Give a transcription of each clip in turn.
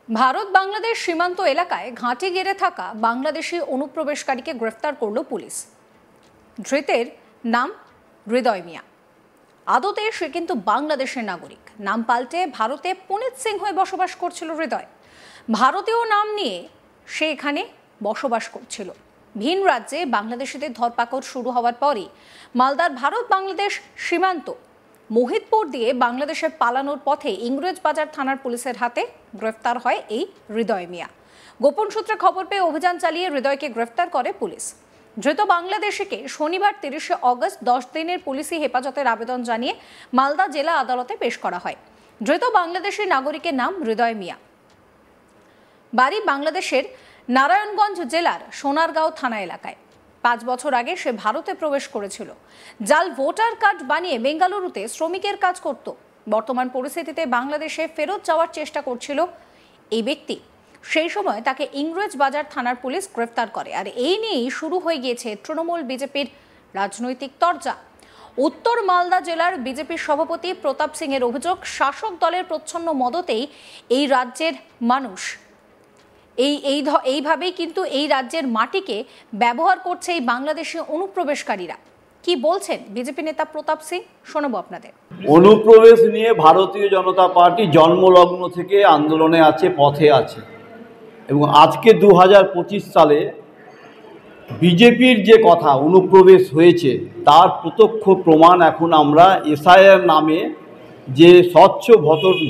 ভারত বাংলাদেশ সীমান্ত এলাকায় ঘাঁটি গেড়ে থাকা বাংলাদেশি অনুপ্রবেশকারীকে গ্রেফতার করল পুলিশ। ধৃতের নাম হৃদয় মিয়া। আদতে সে কিন্তু বাংলাদেশের নাগরিক, নাম পাল্টে ভারতে পুনিত সিং হয়ে বসবাস করছিল হৃদয়। ভারতীয় নাম নিয়ে সে এখানে বসবাস করছিল। ভিন রাজ্যে বাংলাদেশিদের ধরপাকড় শুরু হওয়ার পরই মালদার ভারত বাংলাদেশ সীমান্ত মোহিতপুর দিয়ে বাংলাদেশে পালানোর পথে ইংরেজবাজার থানার পুলিশের হাতে গ্রেফতার হয় এই হৃদয় মিয়া। গোপন সূত্রে খবর পেয়ে অভিযান চালিয়ে হৃদয়কে গ্রেফতার করে পুলিশ। ধৃত বাংলাদেশিকে শনিবার 30শে অগস্ট 10 দিনের পুলিশি হেফাজতের আবেদন জানিয়ে মালদা জেলা আদালতে পেশ করা হয়। ধৃত বাংলাদেশি নাগরিকের নাম হৃদয় মিয়া, বাড়ি বাংলাদেশের নারায়ণগঞ্জ জেলার সোনারগাঁও থানা এলাকায়। 5 বছর আগে সে ভারতে প্রবেশ করেছিল। জাল ভোটার কার্ড বানিয়ে বেঙ্গালুরুতে শ্রমিকের কাজ করত। বর্তমান পরিস্থিতিতে বাংলাদেশে ফেরত যাওয়ার চেষ্টা করছিল এই ব্যক্তি। সেই সময় তাকে ইংরেজবাজার থানার পুলিশ গ্রেফতার করে। আর এই নিয়েই শুরু হয়ে গিয়েছে তৃণমূল বিজেপির রাজনৈতিক তরজা। উত্তর মালদা জেলার বিজেপির সভাপতি প্রতাপ সিং এর অভিযোগ, শাসক দলের প্রচ্ছন্ন মদতেই এই রাজ্যের মানুষ এইভাবেই কিন্তু এই রাজ্যের মাটিকে ব্যবহার করছে এই বাংলাদেশি অনুপ্রবেশকারীরা। কি বলছেন বিজেপি নেতা প্রতাপ সিং, শোনাবো আপনাদের। অনুপ্রবেশ নিয়ে ভারতীয় জনতা পার্টি জন্মলগ্ন থেকে আন্দোলনে আছে, পথে আছে, এবং আজকে 2025 সালে বিজেপির যে কথা অনুপ্রবেশ হয়েছে তার প্রত্যক্ষ প্রমাণ এখন আমরা এসআইআর নামে যে স্বচ্ছ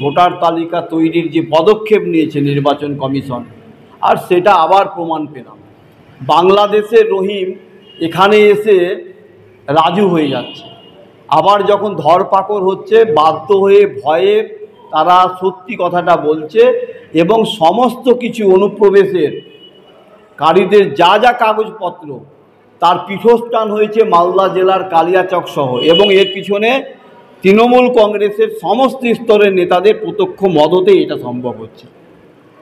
ভোটার তালিকা তৈরির যে পদক্ষেপ নিয়েছে নির্বাচন কমিশন, আর সেটা আবার প্রমাণ পেলাম। বাংলাদেশের রহিম এখানে এসে রাজু হয়ে যাচ্ছে। আবার যখন ধরপাকড় হচ্ছে বাধ্য হয়ে ভয়ে তারা সত্যি কথাটা বলছে, এবং সমস্ত কিছু অনুপ্রবেশের কারীদের যা যা কাগজপত্র তার পীঠস্থান হয়েছে মালদা জেলার কালিয়াচক সহ, এবং এর পিছনে তৃণমূল কংগ্রেসের সমস্ত স্তরের নেতাদের প্রত্যক্ষ মদতে এটা সম্ভব হচ্ছে।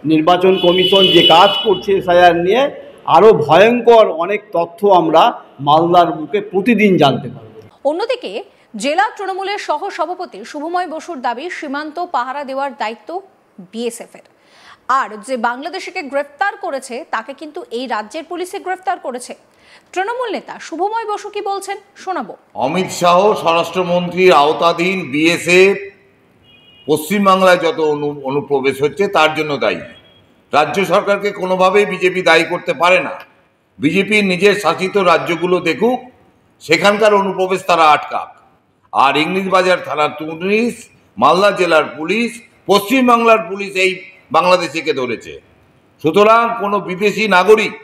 নির্বাচন কমিশন যে কাজ করছে এসআইআর নিয়ে, আরও ভয়ঙ্কর অনেক তথ্য আমরা মালদার বুকে প্রতিদিন জানতে পারব। অন্যদিকে জেলা তৃণমূলের সহ সভাপতি শুভময় বসুর দাবি, সীমান্ত পাহারা দেওয়ার দায়িত্ব বিএসএফ এর। আর যে বাংলাদেশিকে গ্রেফতার করেছে তাকে কিন্তু এই রাজ্যের পুলিশে গ্রেফতার করেছে। তৃণমূল নেতা শুভময় বসু কি বলছেন শোনাবো। অমিত শাহ স্বরাষ্ট্রমন্ত্রীর আওতাধীন বিএসএফ পশ্চিমবাংলায় যত অনুপ্রবেশ হচ্ছে তার জন্য দায়ী। রাজ্য সরকারকে কোনোভাবেই বিজেপি দায়ী করতে পারে না। বিজেপির নিজের শাসিত রাজ্যগুলো দেখুক, সেখানকার অনুপ্রবেশ তারা আটকাক। আর ইংরেজবাজার থানার পুলিশ, মালদা জেলার পুলিশ, পশ্চিমবাংলার পুলিশ এই বাংলাদেশিকে ধরেছে। সুতরাং কোনো বিদেশি নাগরিক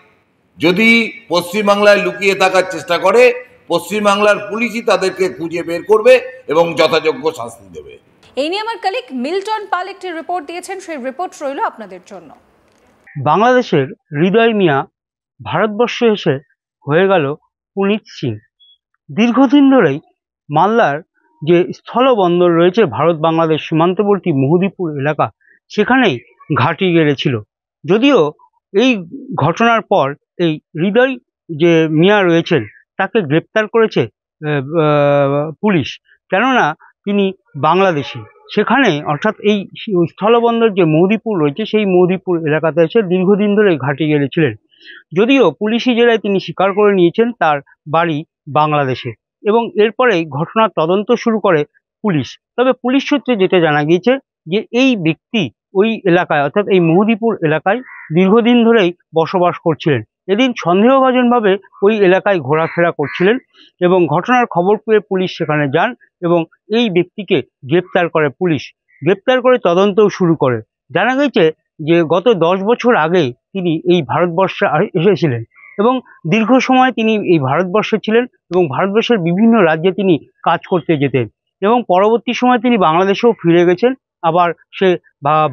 যদি পশ্চিমবাংলায় লুকিয়ে থাকার চেষ্টা করে, পশ্চিমবাংলার পুলিশই তাদেরকে খুঁজে বের করবে এবং যথাযোগ্য শাস্তি দেবে। এই নিয়ে আমার কলিগ মিল্টন পাল একটি রিপোর্ট দিয়েছেন, সেই রিপোর্ট রইল আপনাদের জন্য। বাংলাদেশের হৃদয় মিয়া ভারতবর্ষে এসে হয়ে গেল পুনিত সিং। দীর্ঘদিন ধরেই মালদার যে স্থলবন্দর রয়েছে ভারত বাংলাদেশ সীমান্তবর্তী মোহিতপুর এলাকা, সেখানেই ঘাঁটি গেড়েছিল। যদিও এই ঘটনার পর এই হৃদয় যে মিয়া রয়েছেন তাকে গ্রেপ্তার করেছে পুলিশ, কেননা তিনি বাংলাদেশি। সেখানে অর্থাৎ এই স্থলবন্দর যে মোহিতপুর রয়েছে সেই মোহিতপুর এলাকাতে এসে দীর্ঘদিন ধরে ঘাঁটি গেড়েছিলেন। যদিও পুলিশি জেলায় তিনি স্বীকার করে নিয়েছেন তার বাড়ি বাংলাদেশে, এবং এরপরেই ঘটনার তদন্ত শুরু করে পুলিশ। তবে পুলিশ সূত্রে যেটা জানা গিয়েছে যে এই ব্যক্তি ওই এলাকায় অর্থাৎ এই মোহিতপুর এলাকায় দীর্ঘদিন ধরেই বসবাস করছিলেন। এদিন সন্দেহভাজনভাবে ওই এলাকায় ঘোরাফেরা করছিলেন, এবং ঘটনার খবর পেয়ে পুলিশ সেখানে যান এবং এই ব্যক্তিকে গ্রেপ্তার করে পুলিশ। গ্রেপ্তার করে তদন্তও শুরু করে। জানা গেছে যে গত 10 বছর আগে তিনি এই ভারতবর্ষে এসেছিলেন, এবং দীর্ঘ সময় তিনি এই ভারতবর্ষে ছিলেন এবং ভারতবর্ষের বিভিন্ন রাজ্যে তিনি কাজ করতে যেতেন, এবং পরবর্তী সময় তিনি বাংলাদেশেও ফিরে গেছেন, আবার সে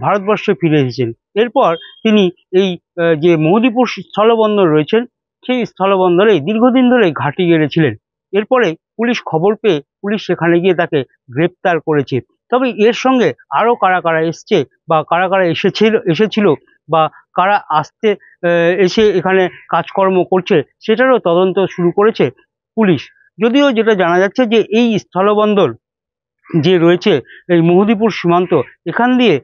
ভারতবর্ষে ফিরে এসেছেন। এরপর তিনি এই যে মোহিতপুর স্থলবন্দর রয়েছেন সেই স্থলবন্দরে দীর্ঘদিন ধরে ঘাঁটি গেড়েছিলেন। এরপরে পুলিশ খবর পেয়ে পুলিশ সেখানে গিয়ে তাকে গ্রেপ্তার করেছে। তবে এর সঙ্গে আরও কারা কারা এসছে বা কারা কারা এসেছিল বা কারা এসে এখানে কাজকর্ম করছে সেটারও তদন্ত শুরু করেছে পুলিশ। যদিও যেটা জানা যাচ্ছে যে এই স্থলবন্দর যে রয়েছে এই মহদীপুর সীমান্ত, এখান দিয়ে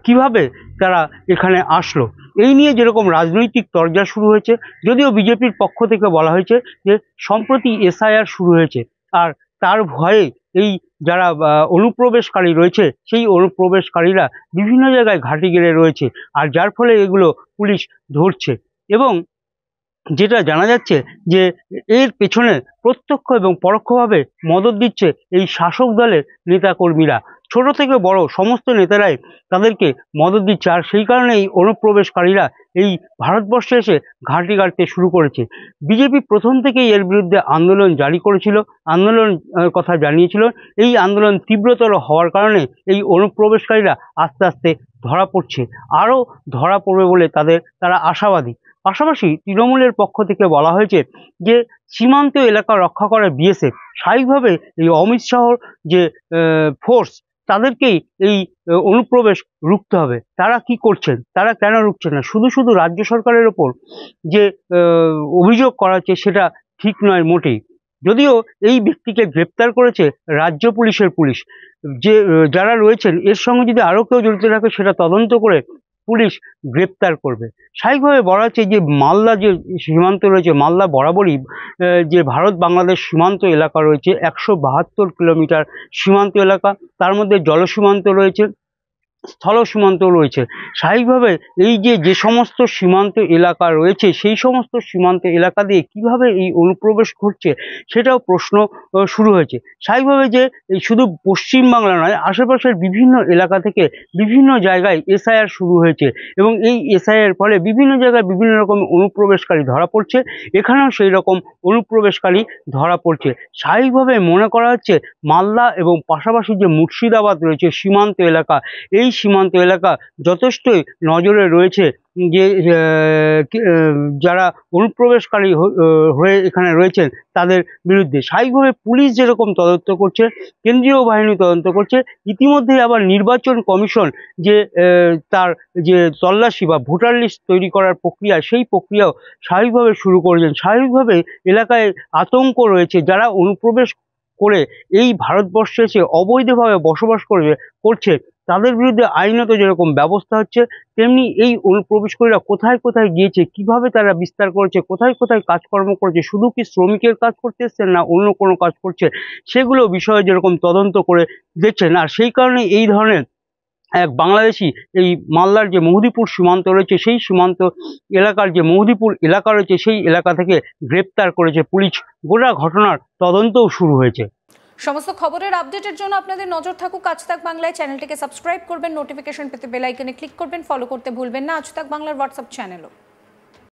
কিভাবে তারা এখানে আসলো, এই নিয়ে যেরকম রাজনৈতিক তরজা শুরু হয়েছে। যদিও বিজেপির পক্ষ থেকে বলা হয়েছে যে সম্প্রতি এসআইআর শুরু হয়েছে, আর তার ভয়ে এই যারা অনুপ্রবেশকারী রয়েছে সেই অনুপ্রবেশকারীরা বিভিন্ন জায়গায় ঘাঁটি গেড়ে রয়েছে, আর যার ফলে এগুলো পুলিশ ধরছে। এবং যেটা জানা যাচ্ছে যে এর পেছনে প্রত্যক্ষ এবং পরোক্ষভাবে মদত দিচ্ছে এই শাসক দলের নেতাকর্মীরা। ছোট থেকে বড় সমস্ত নেতারাই তাদেরকে মদত দিচ্ছে, আর সেই কারণে এই অনুপ্রবেশকারীরা এই ভারতবর্ষে এসে ঘাঁটি গাড়তে শুরু করেছে। বিজেপি প্রথম থেকেই এর বিরুদ্ধে আন্দোলন জারি করেছিল, আন্দোলন কথা জানিয়েছিল। এই আন্দোলন তীব্রতর হওয়ার কারণে এই অনুপ্রবেশকারীরা আস্তে আস্তে ধরা পড়ছে, আরও ধরা পড়বে বলে তারা আশাবাদী। পাশাপাশি তৃণমূলের পক্ষ থেকে বলা হয়েছে যে সীমান্ত এলাকা রক্ষা করে বিএসএফ, স্বাভাবিকভাবে এই অমিত শাহর যে ফোর্স, তাদেরকেই এই অনুপ্রবেশ রুখতে হবে। তারা কি করছেন, তারা কেন রুখছেন না? শুধু শুধু রাজ্য সরকারের ওপর যে অভিযোগ করা হচ্ছে সেটা ঠিক নয় মোটেই। যদিও এই ব্যক্তিকে গ্রেপ্তার করেছে রাজ্য পুলিশের পুলিশ, যে যারা রয়েছেন এর সঙ্গে যদি আরও কেউ জড়িত থাকে সেটা তদন্ত করে পুলিশ গ্রেপ্তার করবে। স্বাভাবিকভাবে বলা হচ্ছে যে মালদা যে সীমান্ত রয়েছে, মালদা বরাবরই যে ভারত বাংলাদেশ সীমান্ত এলাকা রয়েছে 172 কিলোমিটার সীমান্ত এলাকা, তার মধ্যে জল সীমান্ত রয়েছে, স্থল সীমান্ত রয়েছে। স্বাভাবিকভাবে এই যে সমস্ত সীমান্ত এলাকা রয়েছে সেই সমস্ত সীমান্ত এলাকা দিয়ে কিভাবে এই অনুপ্রবেশ ঘটছে সেটাও প্রশ্ন শুরু হয়েছে। স্বাভাবিকভাবে যে এই শুধু পশ্চিমবাংলা নয়, আশেপাশের বিভিন্ন এলাকা থেকে বিভিন্ন জায়গায় এসআইআর শুরু হয়েছে, এবং এই এসআইআর ফলে বিভিন্ন জায়গায় বিভিন্ন রকম অনুপ্রবেশকারী ধরা পড়ছে। এখানেও সেই রকম অনুপ্রবেশকারী ধরা পড়ছে। স্বাভাবিকভাবে মনে করা হচ্ছে মালদা এবং পাশাপাশি যে মুর্শিদাবাদ রয়েছে সীমান্ত এলাকা, এই সীমান্ত এলাকা যথেষ্টই নজরে রয়েছে যে যারা অনুপ্রবেশকারী হয়ে এখানে রয়েছেন তাদের বিরুদ্ধে। স্বাভাবিকভাবে পুলিশ যেরকম তদন্ত করছে, কেন্দ্রীয় বাহিনী তদন্ত করছে, ইতিমধ্যেই আবার নির্বাচন কমিশন যে তার যে তল্লাশি বা ভোটার লিস্ট তৈরি করার প্রক্রিয়া, সেই প্রক্রিয়াও স্বাভাবিকভাবে শুরু করেছেন। স্বাভাবিকভাবে এলাকায় আতঙ্ক রয়েছে, যারা অনুপ্রবেশ করে এই ভারতবর্ষে এসে অবৈধভাবে বসবাস করছে তাদের বিরুদ্ধে আইনত যেরকম ব্যবস্থা হচ্ছে, তেমনি এই অনুপ্রবেশকারীরা কোথায় কোথায় গিয়েছে, কিভাবে তারা বিস্তার করেছে, কোথায় কোথায় কাজকর্ম করেছে, শুধু কি শ্রমিকের কাজ করতে এসছেন না অন্য কোনো কাজ করছে, সেগুলো বিষয়ে যেরকম তদন্ত করে দেখছেন। আর সেই কারণে এই ধরনের এক বাংলাদেশি এই মালদার যে মহদীপুর সীমান্ত রয়েছে সেই সীমান্ত এলাকার যে মহদীপুর এলাকা রয়েছে সেই এলাকা থেকে গ্রেপ্তার করেছে পুলিশ। গোটা ঘটনার তদন্তও শুরু হয়েছে। সমস্ত খবরের আপডেটের জন্য আপনাদের নজর থাকুক আজ তাক বাংলায়। চ্যানেলটিকে সাবস্ক্রাইব করবেন, নোটিফিকেশন পেতে বেল আইকনে ক্লিক করবেন, ফলো করতে ভুলবেন না আজ তাক বাংলার হোয়াটসঅ্যাপ চ্যানেলও।